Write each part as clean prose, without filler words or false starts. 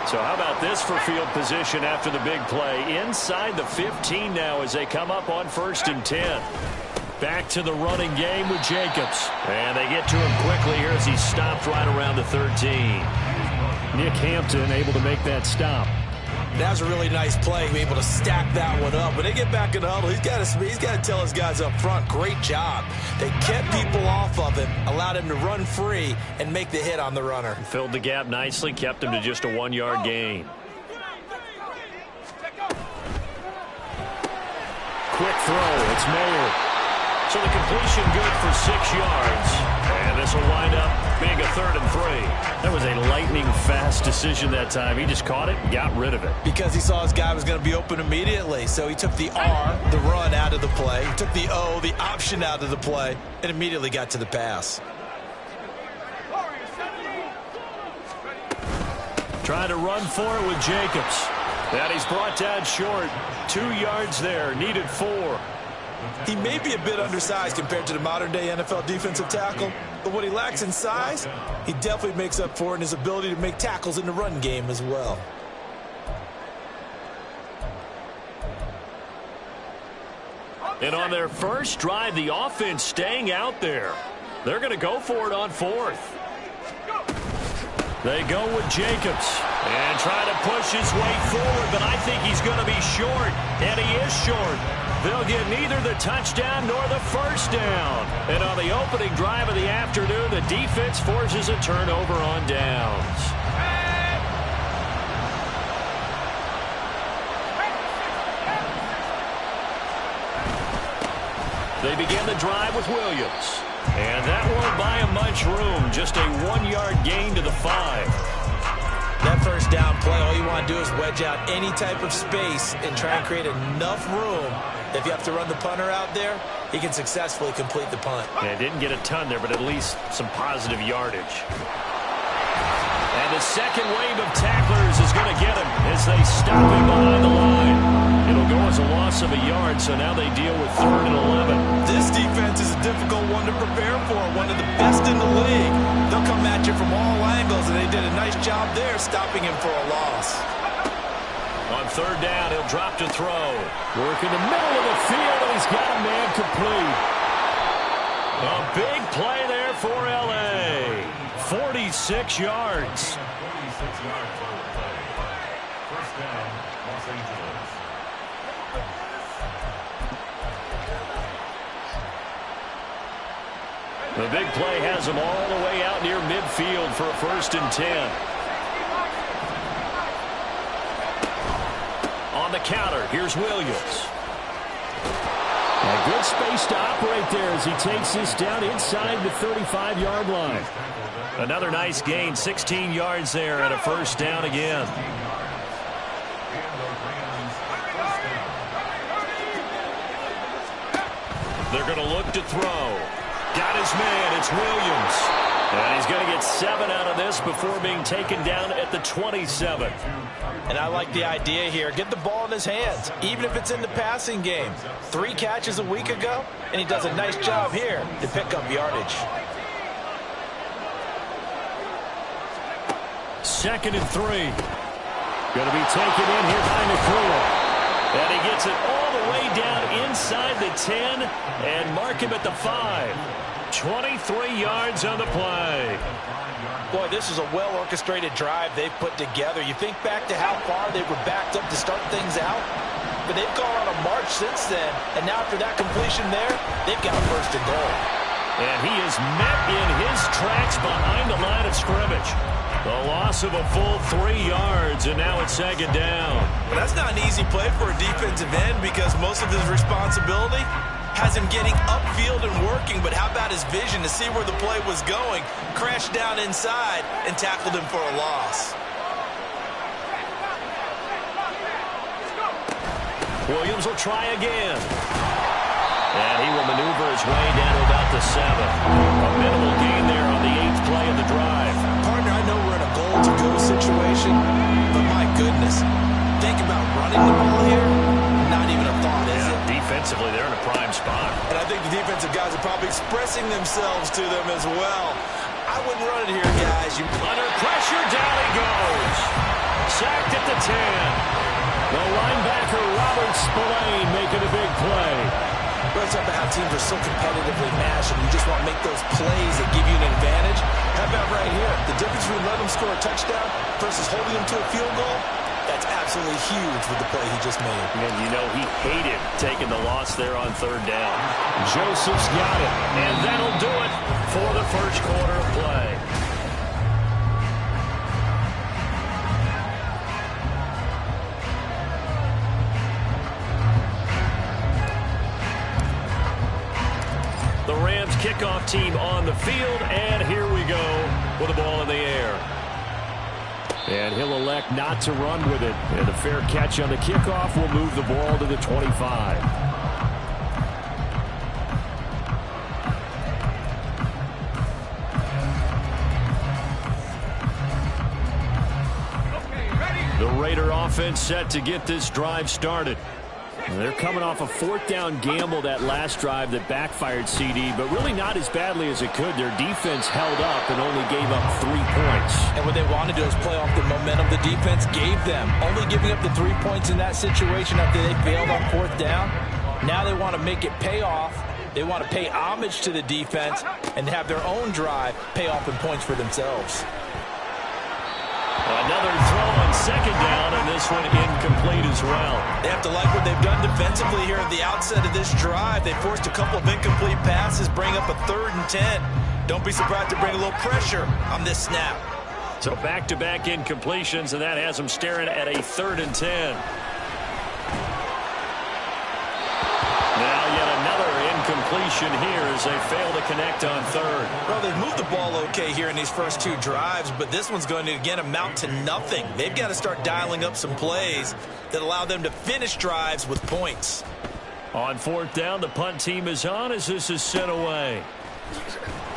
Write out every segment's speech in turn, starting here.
So how about this for field position after the big play? Inside the 15 now as they come up on 1st and 10. Back to the running game with Jacobs. And they get to him quickly here as he stopped right around the 13. Nick Hampton able to make that stop. That was a really nice play, able to stack that one up. When they get back in the huddle, he's got to tell his guys up front, great job. They kept people off of him, allowed him to run free and make the hit on the runner. Filled the gap nicely, kept him to just a 1-yard gain. Quick throw, it's Mayer. So the completion good for 6 yards. And this will wind up being a 3rd and 3. That was a lightning-fast decision that time. He just caught it and got rid of it. Because he saw his guy was going to be open immediately. So he took the R, the run, out of the play. He took the O, the option, out of the play, and immediately got to the pass. Trying to run for it with Jacobs. And he's brought down short. 2 yards there, needed 4. He may be a bit undersized compared to the modern-day NFL defensive tackle, but what he lacks in size, he definitely makes up for in his ability to make tackles in the run game as well. And on their first drive, the offense staying out there. They're going to go for it on 4th. They go with Jacobs and try to push his way forward, but I think he's going to be short, and he is short. They'll get neither the touchdown nor the first down. And on the opening drive of the afternoon, the defense forces a turnover on downs. They begin the drive with Williams. And that won't buy him much room. Just a 1-yard gain to the 5. That first down play, all you want to do is wedge out any type of space and try and create enough room. If you have to run the punter out there, he can successfully complete the punt. Yeah, didn't get a ton there, but at least some positive yardage. And the second wave of tacklers is going to get him as they stop him behind the line. It'll go as a loss of a yard, so now they deal with 3rd and 11. This defense is a difficult one to prepare for, one of the best in the league. They'll come at you from all angles, and they did a nice job there stopping him for a loss. On 3rd down, he'll drop to throw. Work in the middle of the field, and he's got a man complete. A big play there for L.A. 46 yards. 46 yards on the play. First down, Los Angeles. The big play has him all the way out near midfield for a 1st and 10. On the counter, here's Williams. A good space to operate there as he takes this down inside the 35-yard line. Another nice gain, 16 yards there and a 1st down again. They're going to look to throw. Got his man, it's Williams. And he's going to get 7 out of this before being taken down at the 27. And I like the idea here. Get the ball in his hands, even if it's in the passing game. 3 catches a week ago, and he does a nice job here to pick up yardage. 2nd and 3. Going to be taken in here by Nakua. And he gets it all the way down inside the 10 and mark him at the 5. 23 yards on the play. Boy, this is a well-orchestrated drive they've put together. You think back to how far they were backed up to start things out, but they've gone on a march since then, and now after that completion there, they've got 1st and goal. And he is met in his tracks behind the line of scrimmage. The loss of a full 3 yards, and now it's 2nd down. Well, that's not an easy play for a defensive end because most of his responsibility has him getting upfield and working, but how about his vision to see where the play was going, crashed down inside, and tackled him for a loss. Williams will try again. And he will maneuver his way down to about the 7. A minimal gain there on the 8th play of the drive. Partner, I know we're in a goal-to-go situation, but my goodness, think about running the ball here. Not even a thought, is it? Defensively, they're in a prime spot. And I think the defensive guys are probably expressing themselves to them as well. I wouldn't run it here, guys. Under pressure, down he goes. So the 10. The linebacker, Robert Spillane, making a big play. Well, it's about how teams are so competitively matched, and you just want to make those plays that give you an advantage. How about right here? The difference between letting them score a touchdown versus holding them to a field goal, that's absolutely huge with the play he just made. And you know he hated taking the loss there on third down. Joseph's got it, and that'll do it for the first quarter of play. The Rams kickoff team on the field, and here we go with the ball in the air. And he'll elect not to run with it. And a fair catch on the kickoff will move the ball to the 25. The Raider offense set to get this drive started. They're coming off a fourth down gamble that last drive that backfired, CD, but really not as badly as it could. Their defense held up and only gave up 3 points. And what they want to do is play off the momentum the defense gave them. Only giving up the 3 points in that situation after they failed on fourth down. Now they want to make it pay off. They want to pay homage to the defense and have their own drive pay off in points for themselves. Another throw on second down, and this one incomplete as well. They have to like what they've done defensively here at the outset of this drive. They forced a couple of incomplete passes, bring up a 3rd and 10. Don't be surprised to bring a little pressure on this snap. So back-to-back incompletions, and that has them staring at a 3rd and 10. Now yet another incompletion here as they fail to connect on third. Well, they've moved the ball okay here in these first 2 drives, but this one's going to, again, amount to nothing. They've got to start dialing up some plays that allow them to finish drives with points. On fourth down, the punt team is on as this is sent away.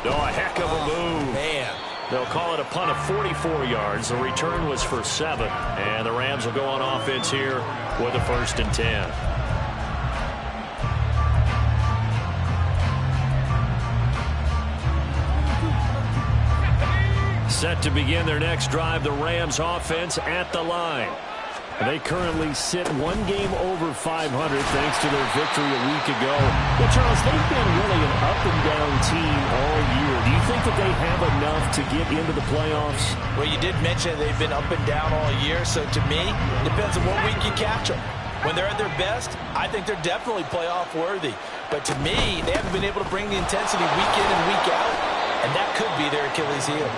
Oh, a heck of a move. Man. They'll call it a punt of 44 yards. The return was for 7, and the Rams will go on offense here with a 1st and 10. Set to begin their next drive, the Rams offense at the line. They currently sit 1 game over 500 thanks to their victory a week ago. Well, Charles, they've been really an up-and-down team all year. Do you think that they have enough to get into the playoffs? Well, you did mention they've been up and down all year, so to me, it depends on what week you catch them. When they're at their best, I think they're definitely playoff worthy. But to me, they haven't been able to bring the intensity week in and week out, and that could be their Achilles heel.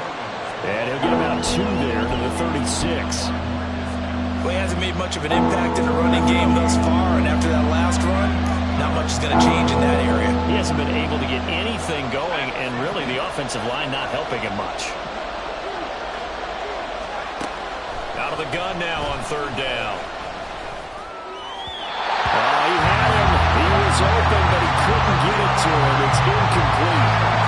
And he'll get about 2 there to the 36. Well, he hasn't made much of an impact in the running game thus far, and after that last run, not much is going to change in that area. He hasn't been able to get anything going, and really the offensive line not helping him much. Out of the gun now on third down. He had him. He was open, but he couldn't get it to him. It's incomplete.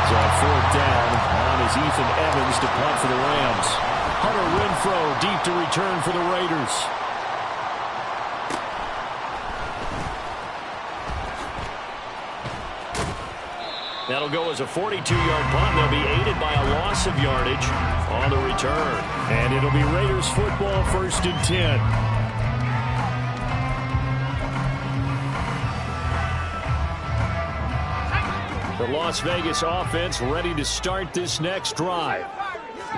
So on fourth down, on is Ethan Evans to punt for the Rams. Hunter Renfrow deep to return for the Raiders. That'll go as a 42-yard punt. They'll be aided by a loss of yardage on the return. And it'll be Raiders football, 1st and 10. The Las Vegas offense ready to start this next drive.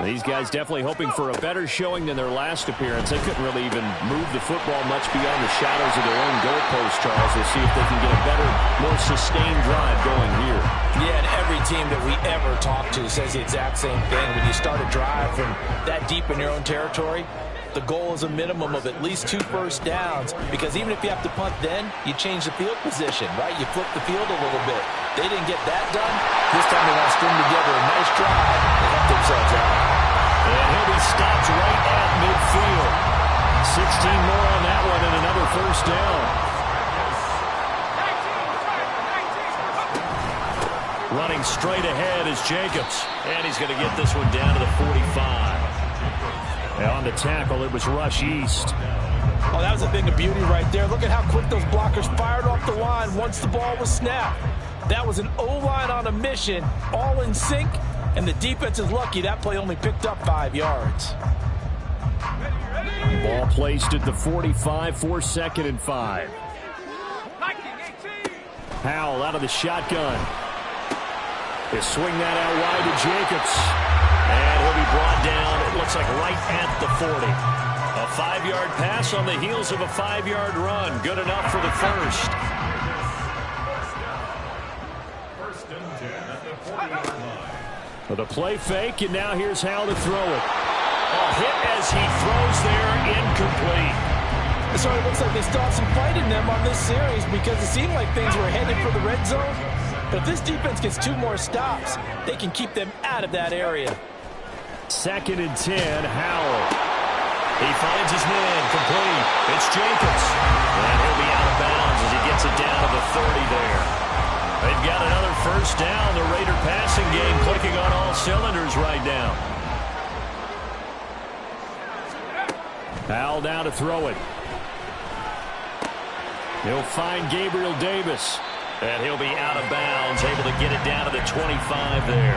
These guys definitely hoping for a better showing than their last appearance. They couldn't really even move the football much beyond the shadows of their own goalpost, Charles. We'll see if they can get a better, more sustained drive going here. Yeah, and every team that we ever talk to says the exact same thing. When you start a drive from that deep in your own territory, the goal is a minimum of at least 2 first downs, because even if you have to punt then, you change the field position, right? You flip the field a little bit. They didn't get that done. This time they want to string together a nice drive and help themselves out. And he'll be stopped right at midfield. 16 more on that one and another first down. Running straight ahead is Jacobs. And he's going to get this one down to the 45. And on the tackle, it was Rush East. Oh, that was a thing of beauty right there. Look at how quick those blockers fired off the line once the ball was snapped. That was an O-line on a mission, all in sync, and the defense is lucky that play only picked up 5 yards. Placed at the 45 for 2nd and 5. Howell out of the shotgun. He'll swing that out wide to Jacobs. And he'll be brought down, it looks like right at the 40. A 5-yard pass on the heels of a 5-yard run. Good enough for the first. For the play fake, and now here's Howell to throw it. A hit as he throws there, incomplete. So it looks like they still have some fight in them on this series because it seemed like things were headed for the red zone. But if this defense gets 2 more stops, they can keep them out of that area. 2nd and 10, Howell. He finds his man, complete. It's Jacobs. And he'll be out of bounds as he gets it down to the 30 there. They've got another first down. The Raider passing game clicking on all cylinders right now. Howell now to throw it. He'll find Gabriel Davis. And he'll be out of bounds, able to get it down to the 25 there.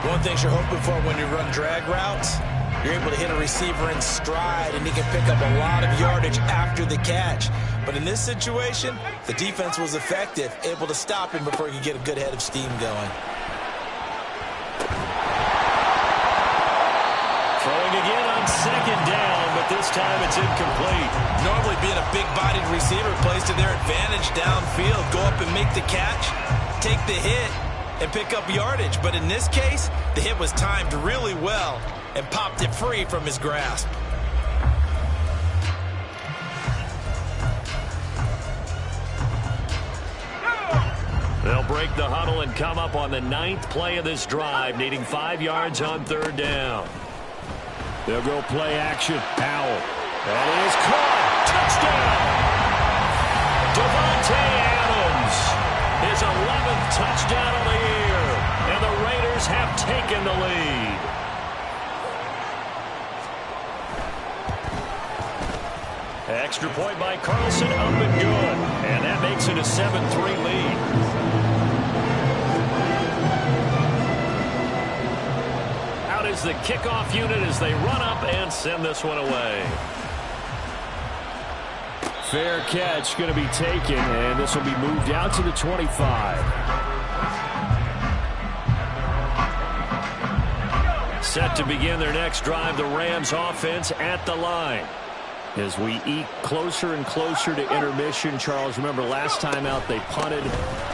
One thing you're hoping for when you run drag routes, you're able to hit a receiver in stride, and he can pick up a lot of yardage after the catch. But in this situation, the defense was effective, able to stop him before he could get a good head of steam going. Throwing again on 2nd down, but this time it's incomplete. Normally being a big-bodied receiver plays to their advantage downfield. Go up and make the catch, take the hit, and pick up yardage. But in this case, the hit was timed really well and popped it free from his grasp. They'll break the huddle and come up on the 9th play of this drive, needing 5 yards on 3rd down. They'll go play action. Howell. That is caught. Touchdown. Devontae Adams. His 11th touchdown of the year. And the Raiders have taken the lead. Extra point by Carlson, up and good. And that makes it a 7-3 lead. Is the kickoff unit as they run up and send this one away. Fair catch going to be taken, and this will be moved out to the 25. Set to begin their next drive, the Rams offense at the line. As we eke closer and closer to intermission, Charles, remember last time out they punted.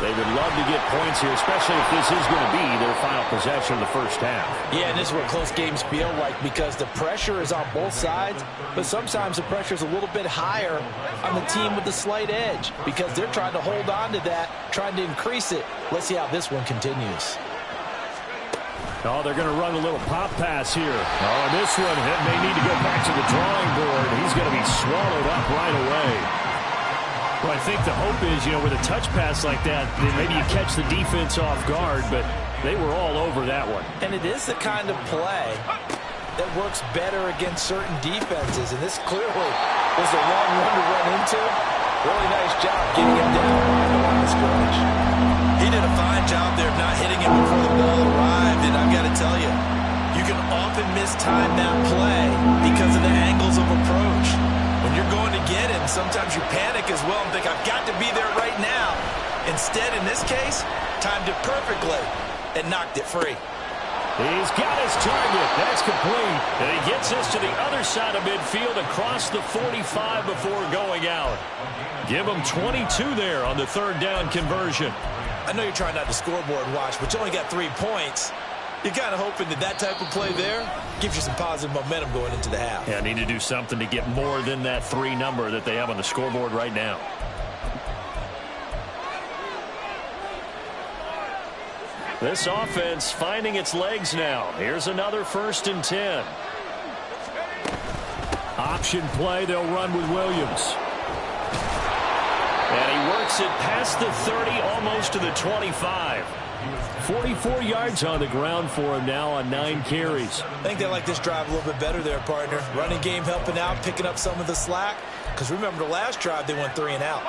They would love to get points here, especially if this is going to be their final possession of the first half. Yeah, and this is what close games feel like because the pressure is on both sides, but sometimes the pressure is a little bit higher on the team with the slight edge because they're trying to hold on to that, trying to increase it. Let's see how this one continues. Oh, they're going to run a little pop pass here. Oh, and this one may need to go back to the drawing board. He's going to be swallowed up right away. Well, I think the hope is, with a touch pass like that, maybe you catch the defense off guard, but they were all over that one. And it is the kind of play that works better against certain defenses, and this clearly was the wrong one to run into. Really nice job getting him down behind the line of scrimmage. He did a fine job there of not hitting him before the ball arrived, and I've got to tell you, you can often mistime that play because of the angles of approach. When you're going to get him, sometimes you panic as well and think, I've got to be there right now. Instead, in this case, timed it perfectly and knocked it free. He's got his target. That's complete. And he gets this to the other side of midfield across the 45 before going out. Give him 22 there on the 3rd down conversion. I know you're trying not to scoreboard watch, but you only got 3 points. You're kind of hoping that type of play there gives you some positive momentum going into the half. Yeah, need to do something to get more than that 3 number that they have on the scoreboard right now. This offense finding its legs now. Here's another 1st and 10. Option play, they'll run with Williams. And he works it past the 30, almost to the 25. 44 yards on the ground for him now on 9 carries. I think they like this drive a little bit better there, partner. Running game helping out, picking up some of the slack. Because remember the last drive, they went 3 and out.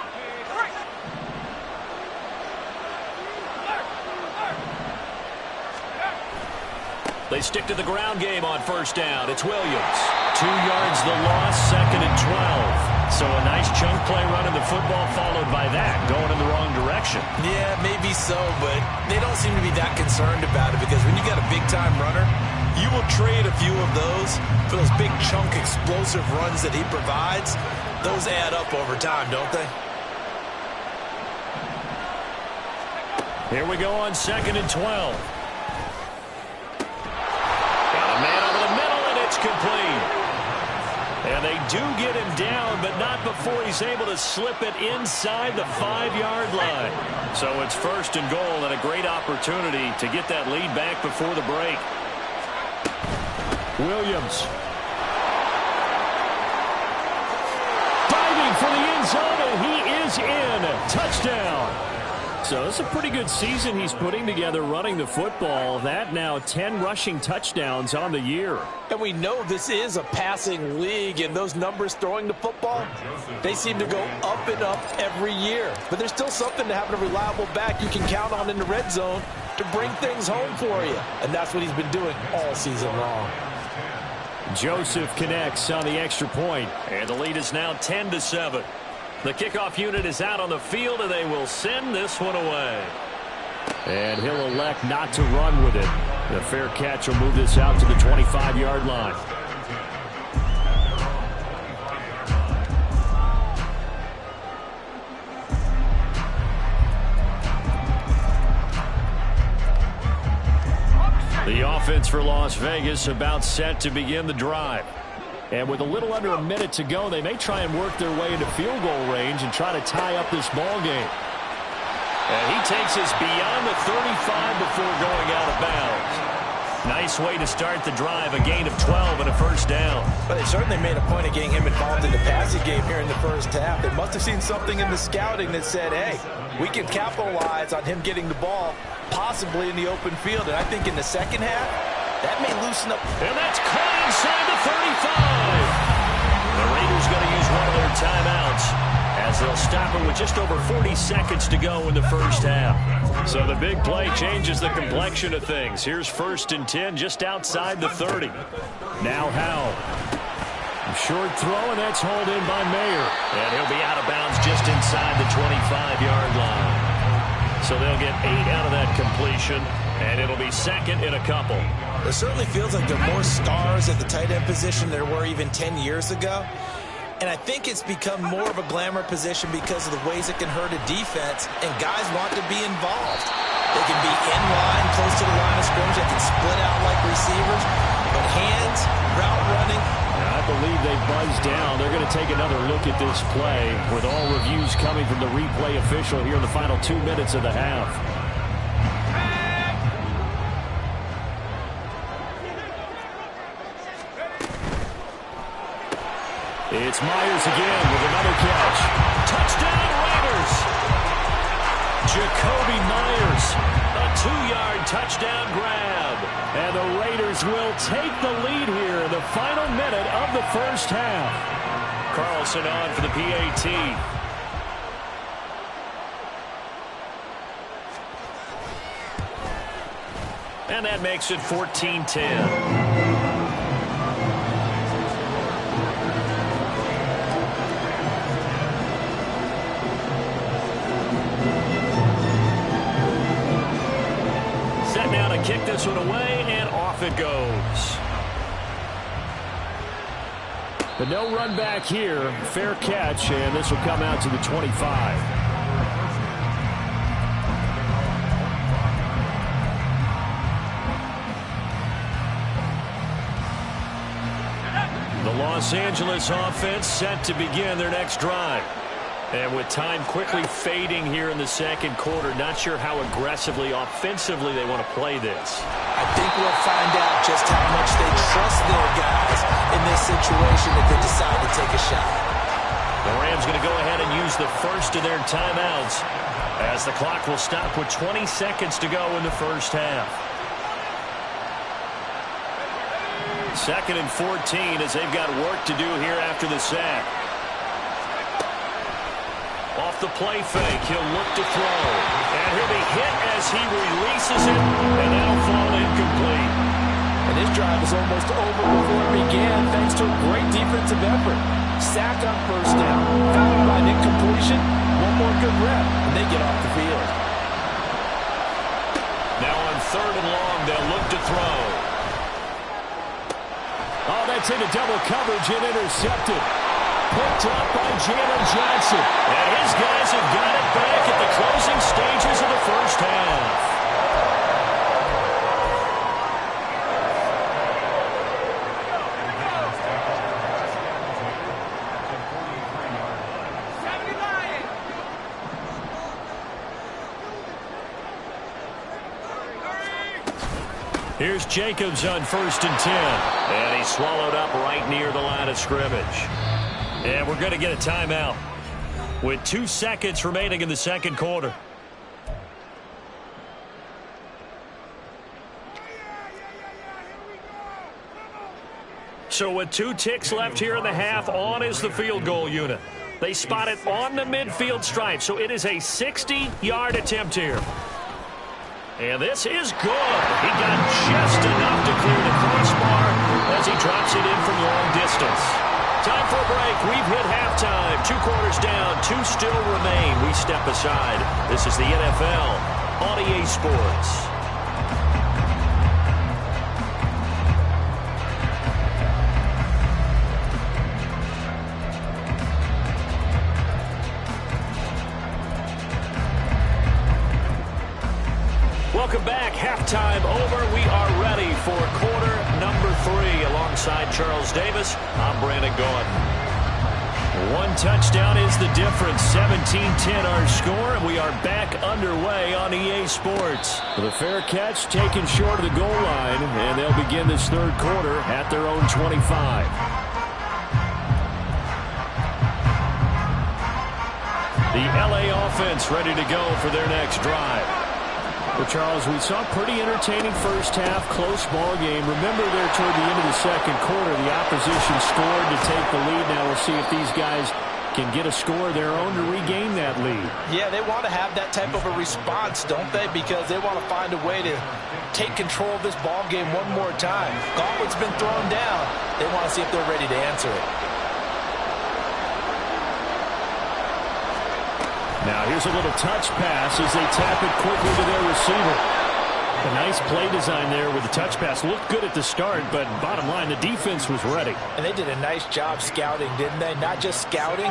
They stick to the ground game on first down. It's Williams. 2 yards the loss, 2nd and 12. So a nice chunk play running the football followed by that, going in the wrong direction. Yeah, maybe so, but they don't seem to be that concerned about it because when you got a big-time runner, you will trade a few of those for those big chunk explosive runs that he provides. Those add up over time, don't they? Here we go on 2nd and 12. Got a man over the middle, and it's complete. And they do get him down, but not before he's able to slip it inside the 5-yard line. So it's 1st and goal, and a great opportunity to get that lead back before the break. Williams. Diving for the end zone, and he is in. Touchdown. So it's a pretty good season he's putting together running the football. That now 10 rushing touchdowns on the year. And we know this is a passing league, and those numbers throwing the football, they seem to go up and up every year. But there's still something to having a reliable back you can count on in the red zone to bring things home for you. And that's what he's been doing all season long. Joseph connects on the extra point, and the lead is now 10-7. The kickoff unit is out on the field, and they will send this one away. And he'll elect not to run with it. The fair catch will move this out to the 25-yard line. The offense for Las Vegas about set to begin the drive. And with a little under a minute to go, they may try and work their way into field goal range and try to tie up this ball game. And he takes us beyond the 35 before going out of bounds. Nice way to start the drive, a gain of 12 and a first down. But they certainly made a point of getting him involved in the passing game here in the first half. They must have seen something in the scouting that said, hey, we can capitalize on him getting the ball, possibly in the open field. And I think in the second half, that may loosen up. And that's caught inside the 35. The Raiders going to use one of their timeouts as they'll stop it with just over 40 seconds to go in the first half. So the big play changes the complexion of things. Here's 1st and 10 just outside the 30. Now Howell. Short throw, and that's hauled in by Mayer. And he'll be out of bounds just inside the 25-yard line. So they'll get 8 out of that completion, and it'll be 2nd and a couple. It certainly feels like there are more stars at the tight end position than there were even 10 years ago. And I think it's become more of a glamour position because of the ways it can hurt a defense, and guys want to be involved. They can be in line, close to the line of scrimmage. They can split out like receivers. But hands, route running. I believe they buzzed down. They're going to take another look at this play with all reviews coming from the replay official here in the final 2 minutes of the half. It's Myers again with another catch. Touchdown Raiders! Jakobi Myers, a 2-yard touchdown grab. And the Raiders will take the lead here in the final minute of the first half. Carlson on for the PAT. And that makes it 14-10. Now to kick this one away, and off it goes. But no run back here. Fair catch, and this will come out to the 25. The Los Angeles offense set to begin their next drive. And with time quickly fading here in the second quarter, not sure how aggressively, offensively they want to play this. I think we'll find out just how much they trust their guys in this situation if they decide to take a shot. The Rams going to go ahead and use the first of their timeouts as the clock will stop with 20 seconds to go in the first half. 2nd and 14 as they've got work to do here after the sack. Off the play fake, he'll look to throw. And he'll be hit as he releases it, and that'll fall incomplete. And this drive is almost over before it began thanks to a great defensive effort. Sack on first down, followed by an incompletion. One more good rep, and they get off the field. Now on 3rd and long, they'll look to throw. Oh, that's into double coverage and intercepted. Picked up by Jalen Johnson. And his guys have got it back at the closing stages of the first half. Here's Jacobs on 1st and 10. And he's swallowed up right near the line of scrimmage. And we're going to get a timeout with 2 seconds remaining in the second quarter. So with 2 ticks left here in the half, on is the field goal unit. They spot it on the midfield stripe, so it is a 60-yard attempt here. And this is good. He got just enough to clear the crossbar as he drops it in from long distance. Time for a break. We've hit halftime. 2 quarters down. 2 still remain. We step aside. This is the NFL on EA Sports. Welcome back. Halftime over. We are ready for quarter number 3. Alongside Charles Davis, I'm Brandon Gaudin. 1 touchdown is the difference. 17-10 our score, and we are back underway on EA Sports. The fair catch taken short of the goal line, and they'll begin this 3rd quarter at their own 25. The LA offense ready to go for their next drive. Well, Charles, we saw a pretty entertaining first half, close ball game. Remember there toward the end of the second quarter, the opposition scored to take the lead. Now we'll see if these guys can get a score of their own to regain that lead. Yeah, they want to have that type of a response, don't they? Because they want to find a way to take control of this ball game one more time. Gauntlet's been thrown down. They want to see if they're ready to answer it. Now here's a little touch pass as they tap it quickly to their receiver. A nice play design there with the touch pass. Looked good at the start, but bottom line, the defense was ready. And they did a nice job scouting, didn't they? Not just scouting,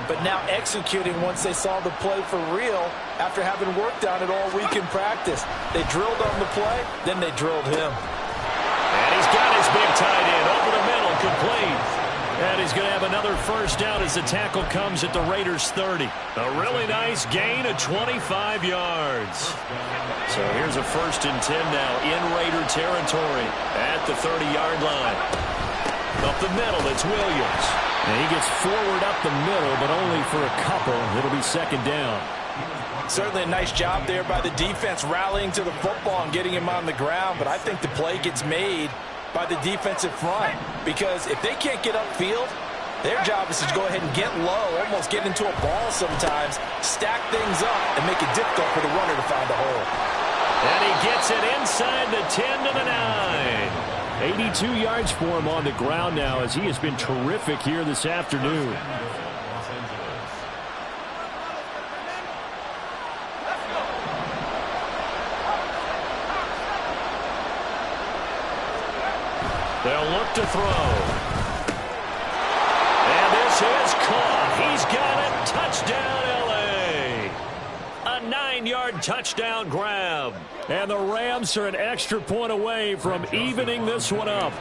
but now executing once they saw the play for real after having worked on it all week in practice. They drilled on the play, then they drilled him. And he's got his big tight end over the middle, complete. And he's going to have another first down as the tackle comes at the Raiders' 30. A really nice gain of 25 yards. So here's a 1st and 10 now in Raider territory at the 30-yard line. Up the middle, it's Williams. And he gets forward up the middle, but only for a couple. It'll be 2nd down. Certainly a nice job there by the defense rallying to the football and getting him on the ground, but I think the play gets made by the defensive front, because if they can't get upfield, their job is to go ahead and get low, almost get into a ball sometimes, stack things up, and make it difficult for the runner to find a hole. And he gets it inside the 10 to the 9. 82 yards for him on the ground now, as he has been terrific here this afternoon. They'll look to throw. And this is caught. He's got it. Touchdown, L.A. A 9-yard touchdown grab. And the Rams are an extra point away from evening this one up.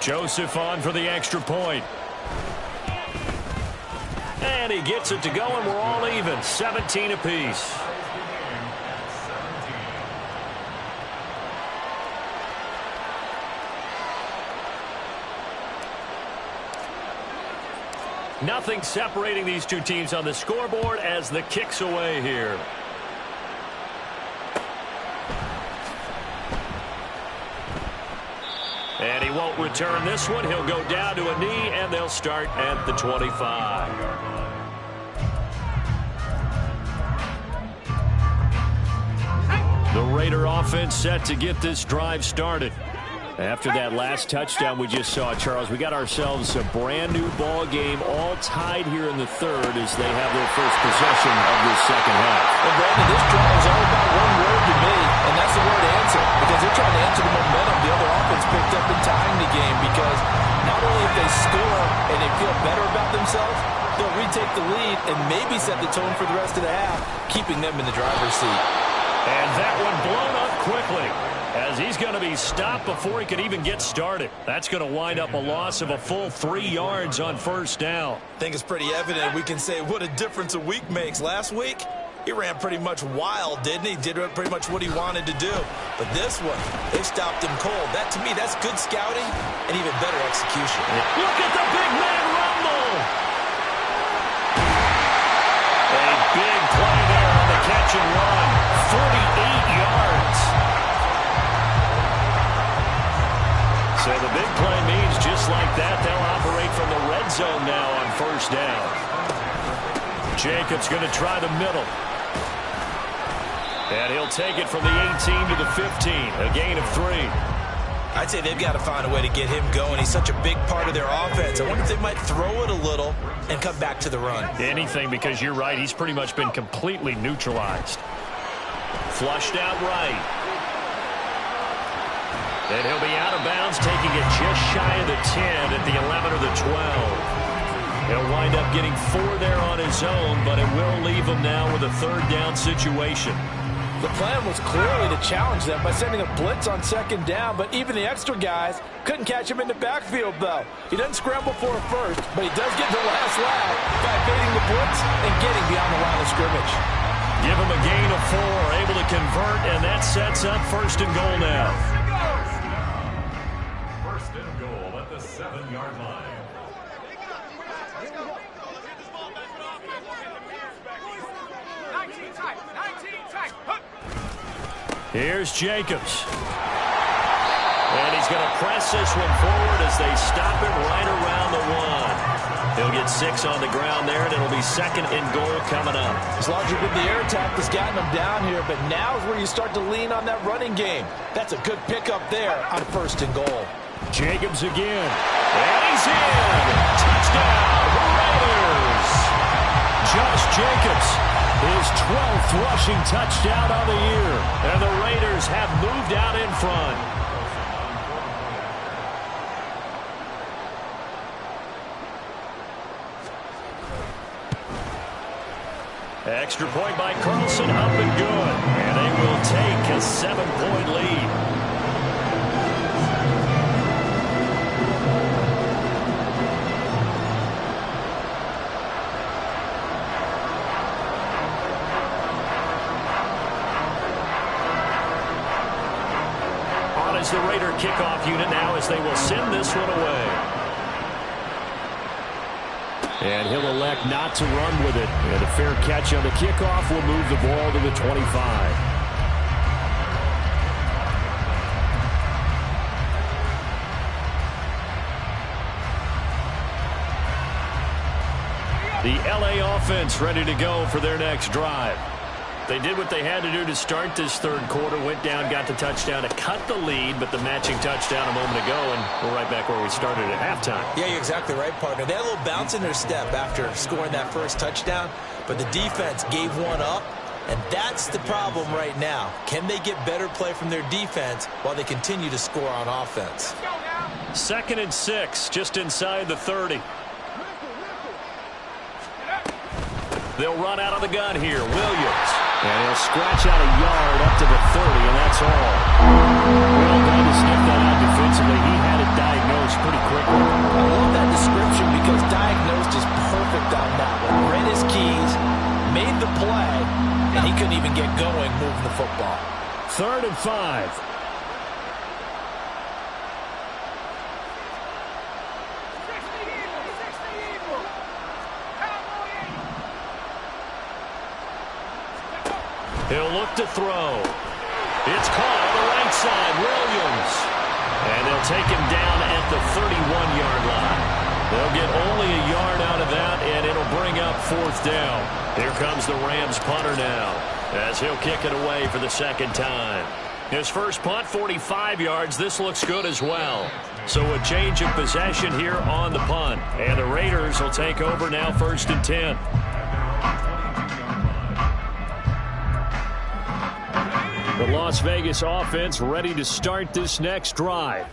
Joseph on for the extra point. And he gets it to go, and we're all even. 17 apiece. Nothing separating these two teams on the scoreboard as the kick's away here. And he won't return this one. He'll go down to a knee, and they'll start at the 25. The Raider offense set to get this drive started. After that last touchdown we just saw, Charles, we got ourselves a brand new ball game, all tied here in the third as they have their first possession of this second half. And Brandon, this drive is all about one word to me, and that's the word answer, because they're trying to answer the momentum the other offense picked up in tying the game, because not only if they score and they feel better about themselves, they'll retake the lead and maybe set the tone for the rest of the half, keeping them in the driver's seat. And that one blown up quickly, as he's going to be stopped before he could even get started. That's going to wind up a loss of a full 3 yards on first down. I think it's pretty evident. We can say what a difference a week makes. Last week, he ran pretty much wild, didn't he? Did pretty much what he wanted to do. But this one, they stopped him cold. That, to me, that's good scouting and even better execution. Look at the big man rumble. A big play there on the catch and run. 48 yards. So the big play means just like that, they'll operate from the red zone now on first down. Jacobs going to try the middle. And he'll take it from the 18 to the 15, a gain of 3. I'd say they've got to find a way to get him going. He's such a big part of their offense. I wonder if they might throw it a little and come back to the run. Anything, because you're right, he's pretty much been completely neutralized. Flushed out right. And he'll be out of bounds, taking it just shy of the 10 at the 11 or the 12. He'll wind up getting 4 there on his own, but it will leave him now with a third down situation. The plan was clearly to challenge them by sending a blitz on second down, but even the extra guys couldn't catch him in the backfield, though. He doesn't scramble for a first, but he does get the last laugh by evading the blitz and getting beyond the line of scrimmage. Give him a gain of 4, able to convert, and that sets up first and goal now. First and goal at the 7-yard line. Here's Jacobs. And he's going to press this one forward as they stop him right around the 1. He'll get 6 on the ground there, and it'll be second and goal coming up. It's largely been the air attack that's gotten him down here, but now is where you start to lean on that running game. That's a good pickup there on first and goal. Jacobs again. And he's in. Touchdown, Raiders. Josh Jacobs, his 12th rushing touchdown on the year. And the Raiders have moved out in front. Extra point by Carlson, up and good. And they will take a 7-point lead. Is the Raider kickoff unit now as they will send this one away. And he'll elect not to run with it. And a fair catch on the kickoff will move the ball to the 25. The LA offense ready to go for their next drive. They did what they had to do to start this third quarter, went down, got the touchdown to cut the lead, but the matching touchdown a moment ago, and we're right back where we started at halftime. Yeah, you're exactly right, partner. They had a little bounce in their step after scoring that first touchdown, but the defense gave one up, and that's the problem right now. Can they get better play from their defense while they continue to score on offense? 2nd and 6, just inside the 30. They'll run out of the gun here. Williams. And he'll scratch out a yard up to the 30, and that's all. Well done to sniff that out defensively. He had it diagnosed pretty quickly. I love that description because diagnosed is perfect on that one. Read his keys, made the play, and he couldn't even get going moving the football. 3rd and 5. He'll look to throw. It's caught on the right side. Williams. And they'll take him down at the 31-yard line. They'll get only a yard out of that, and it'll bring up 4th down. Here comes the Rams punter now, as he'll kick it away for the second time. His first punt, 45 yards. This looks good as well. So a change of possession here on the punt. And the Raiders will take over now, 1st and 10. The Las Vegas offense ready to start this next drive.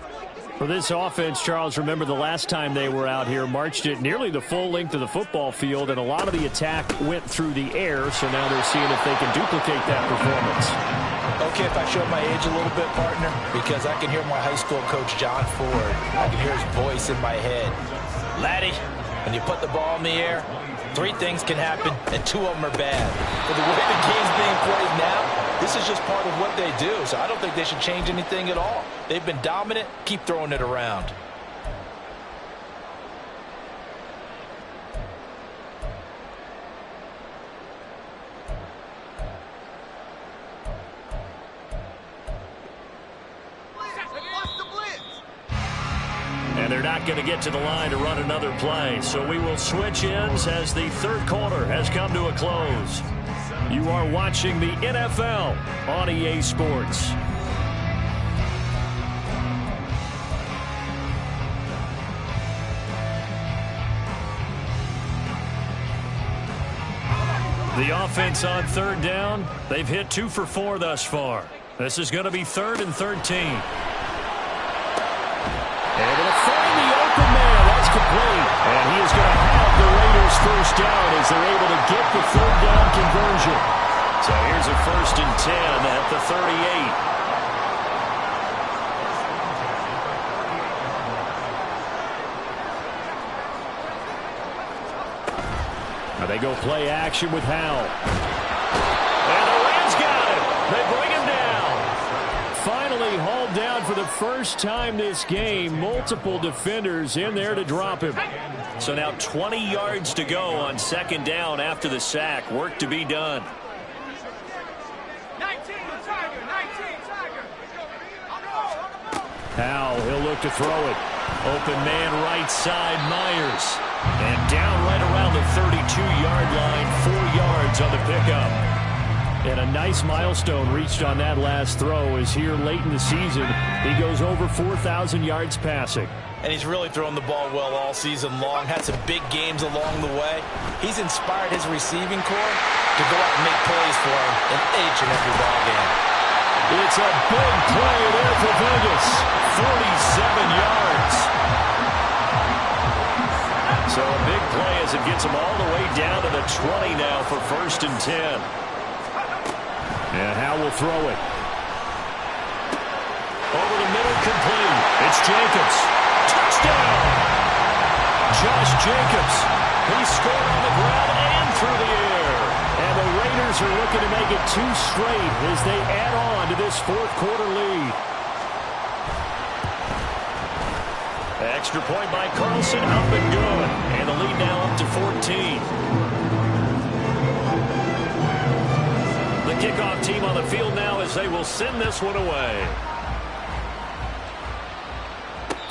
For this offense, Charles, remember the last time they were out here, marched it nearly the full length of the football field, and a lot of the attack went through the air, so now they're seeing if they can duplicate that performance. Okay, if I show my age a little bit, partner, because I can hear my high school coach, John Ford. I can hear his voice in my head. Laddie, when you put the ball in the air, 3 things can happen, and 2 of them are bad. But the way the game's being played now, this is just part of what they do, so I don't think they should change anything at all. They've been dominant. Keep throwing it around. And they're not going to get to the line to run another play, so we will switch ends as the 3rd quarter has come to a close. You are watching the NFL on EA Sports. The offense on 3rd down, they've hit 2 for 4 thus far. This is going to be 3rd and 13. Able to find the open man. That's complete. And he is going to have the Raiders 1st down as they're able to get the 3rd down conversion. So here's a 1st and 10 at the 38. Now they go play action with Howell. And the Rams got him. They bring him down. Finally hauled down for the first time this game. Multiple defenders in there to drop him. So now 20 yards to go on 2nd down after the sack. Work to be done. 19, Tiger, 19, Tiger. Howell, he'll look to throw it. Open man right side, Myers. And down right around the 32-yard line, 4 yards on the pickup. And a nice milestone reached on that last throw as here late in the season, he goes over 4,000 yards passing. And he's really thrown the ball well all season long, had some big games along the way. He's inspired his receiving corps to go out and make plays for him in each and every ball game. It's a big play there for Vegas, 47 yards. So a big play as it gets him all the way down to the 20 now for 1st and 10. And Howell will throw it. Over the middle, complete. It's Jacobs. Touchdown! Josh Jacobs. He scored on the ground and through the air. And the Raiders are looking to make it 2 straight as they add on to this 4th quarter lead. Extra point by Carlson, up and good. And the lead now up to 14. The kickoff team on the field now as they will send this one away.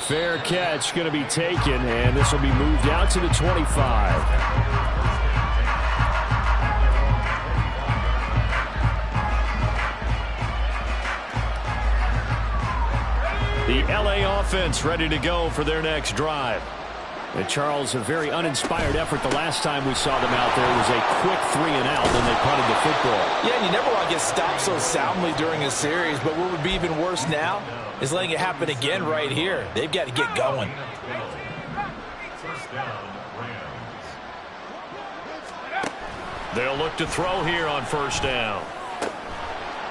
Fair catch going to be taken, and this will be moved out to the 25. The LA offense ready to go for their next drive. And Charles, a very uninspired effort the last time we saw them out there. It was a quick 3 and out when they punted the football. Yeah, and you never want to get stopped so soundly during a series, but what would be even worse now is letting it happen again right here. They've got to get going. They'll look to throw here on 1st down.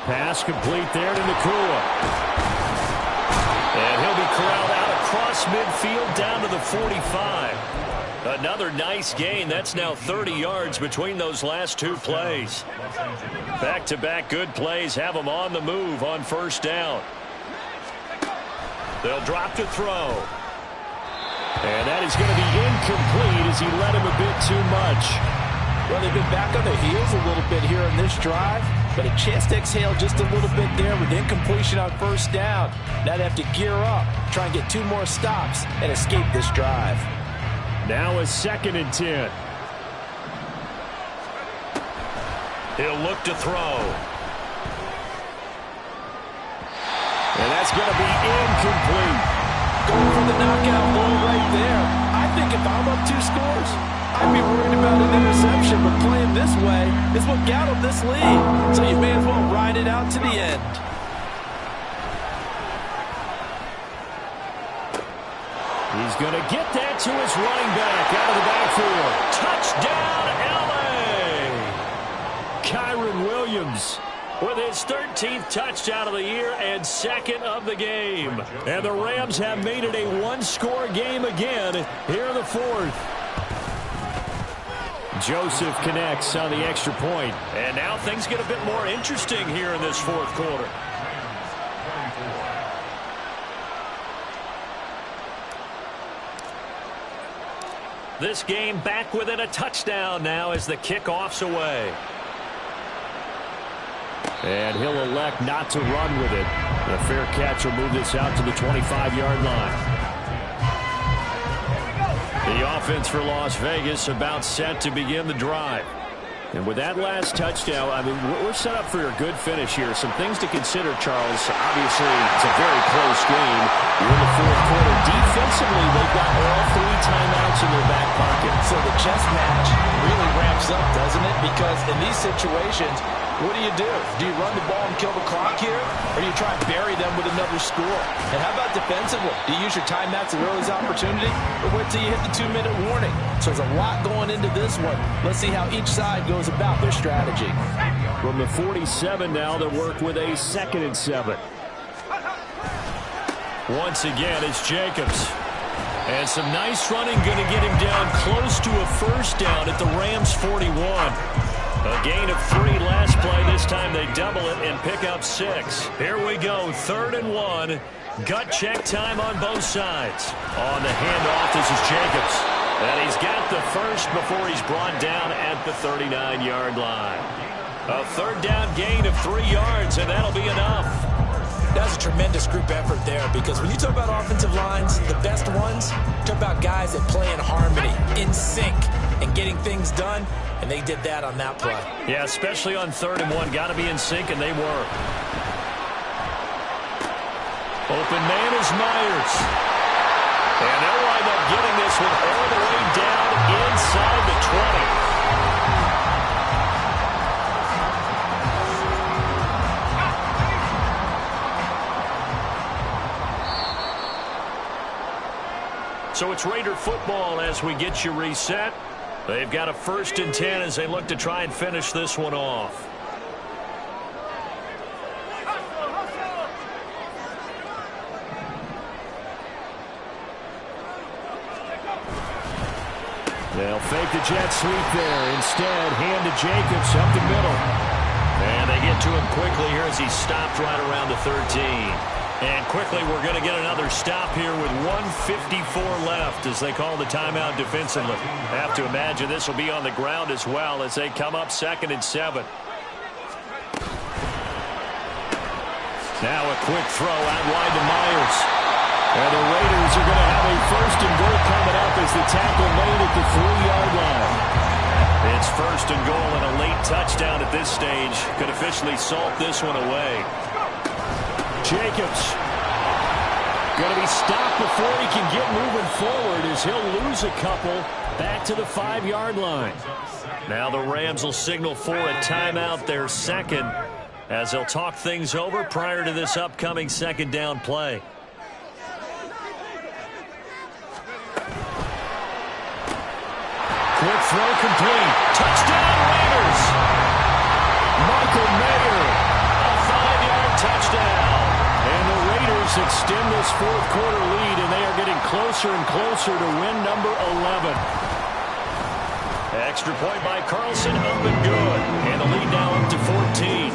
Pass complete there to Nacua. And he'll be corralled out across midfield down to the 45. Another nice gain. That's now 30 yards between those last 2 plays. Back-to-back good plays have them on the move on 1st down. They'll drop to throw. And that is going to be incomplete as he led him a bit too much. Well, they've been back on their heels a little bit here in this drive, but a chance to exhale just a little bit there with incompletion on 1st down. Now they have to gear up, try and get 2 more stops, and escape this drive. Now a 2nd and 10. He'll look to throw. And that's going to be incomplete. Going for the knockout goal right there. I think if I'm up 2 scores, I'd be worried about an interception, but playing this way is what got him this lead. So you may as well ride it out to the end. He's going to get that to his running back out of the backfield. Touchdown, L.A. Kyren Williams with his 13th touchdown of the year and 2nd of the game. And the Rams have made it a 1-score game again here in the 4th. Joseph connects on the extra point. And now things get a bit more interesting here in this 4th quarter. This game back within a touchdown now as the kickoff's away. And he'll elect not to run with it. A fair catch will move this out to the 25-yard line. The offense for Las Vegas about set to begin the drive. And with that last touchdown, I mean, we're set up for a good finish here. Some things to consider, Charles. Obviously, it's a very close game. You're in the 4th quarter. Defensively, they've got all 3 timeouts in their back pocket. So the chess match really ramps up, doesn't it? Because in these situations, what do? Do you run the ball and kill the clock here? Or do you try and bury them with another score? And how about defensively? Do you use your timeouts at earliest opportunity? Or wait till you hit the 2-minute warning? So there's a lot going into this one. Let's see how each side goes about their strategy. From the 47 now, they work with a 2nd and 7. Once again, it's Jacobs. And some nice running going to get him down close to a 1st down at the Rams 41. A gain of 3 last play. This time they double it and pick up 6. Here we go, 3rd and 1. Gut check time on both sides. On the handoff, this is Jacobs. And he's got the 1st before he's brought down at the 39-yard line. A 3rd down gain of 3 yards, and that'll be enough. That's a tremendous group effort there, because when you talk about offensive lines, the best ones, talk about guys that play in harmony, in sync, and getting things done, and they did that on that play. Yeah, especially on 3rd and 1. Got to be in sync, and they were. Open man is Myers. And they'll wind up getting this one all the way down inside the 20. So it's Raider football as we get you reset. They've got a 1st and 10 as they look to try and finish this one off. They'll fake the jet sweep there. Instead, hand to Jacobs up the middle. And they get to him quickly here as he stopped right around the 13. And quickly, we're going to get another stop here with 1:54 left as they call the timeout defensively. Have to imagine this will be on the ground as well as they come up 2nd and 7. Now a quick throw out wide to Myers. And the Raiders are going to have a 1st and goal coming up as the tackle made at the 3-yard line. It's 1st and goal and a late touchdown at this stage could officially salt this one away. Jacobs going to be stopped before he can get moving forward as he'll lose a couple back to the 5-yard line. Now the Rams will signal for a timeout, their 2nd, as they'll talk things over prior to this upcoming 2nd down play. Quick throw complete. Touchdown Raiders. Michael Mayer, a 5-yard touchdown. And the Raiders extend this 4th quarter lead, and they are getting closer and closer to win number 11. Extra point by Carlson, up and good. And the lead now up to 14.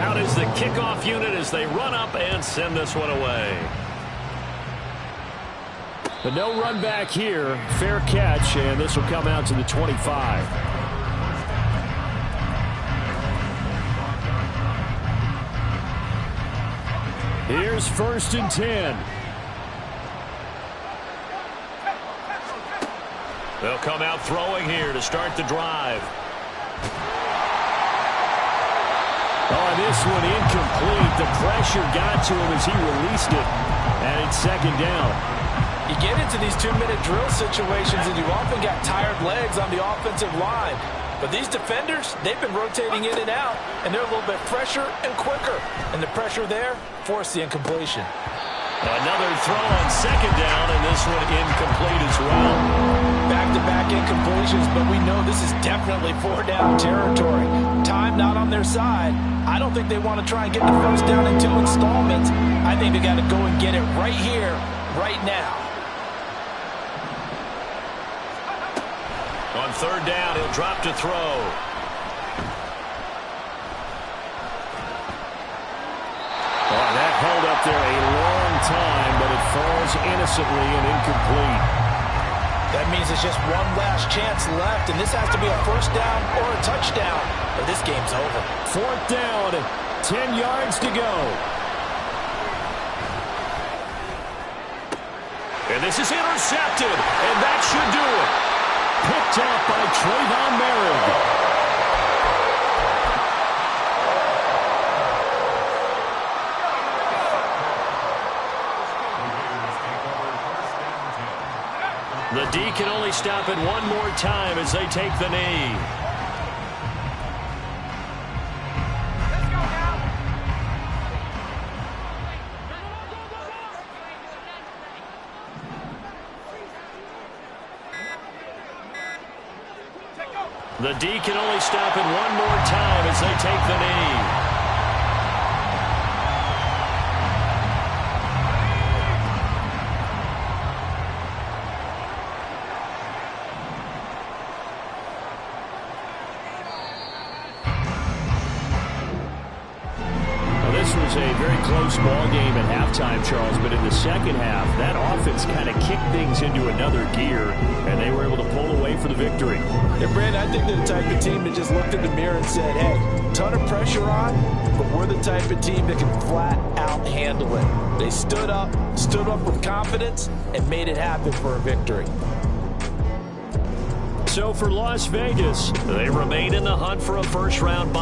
Out is the kickoff unit as they run up and send this one away. But no run back here. Fair catch, and this will come out to the 25. Here's 1st and 10. They'll come out throwing here to start the drive. Oh, this one incomplete. The pressure got to him as he released it. And it's second down. You get into these 2-minute drill situations and you often got tired legs on the offensive line. But these defenders, they've been rotating in and out, and they're a little bit fresher and quicker. And the pressure there forced the incompletion. Another throw on second down, and this one incomplete as well. Back-to-back incompletions, but we know this is definitely 4-down territory. Time not on their side. I don't think they want to try and get the first down in 2 installments. I think they got to go and get it right here, right now. On third down, he'll drop to throw. Oh, that held up there a long time, but it falls innocently and incomplete. That means it's just one last chance left, and this has to be a first down or a touchdown, or this game's over. Fourth down, 10 yards to go. And this is intercepted, and that should do it. Picked up by Trayvon Merrick. The D can only stop it one more time as they take the knee. Let's go now. The D can only stop it one more time as they take the knee. This was a very close ball game at halftime, Charles, but in the second half, that offense kind of kicked things into another gear, and they were able to pull away for the victory. Yeah, Brandon, I think they're the type of team that just looked in the mirror and said, hey, ton of pressure on, but we're the type of team that can flat out handle it. They stood up with confidence, and made it happen for a victory. So for Las Vegas, they remain in the hunt for a first-round bye.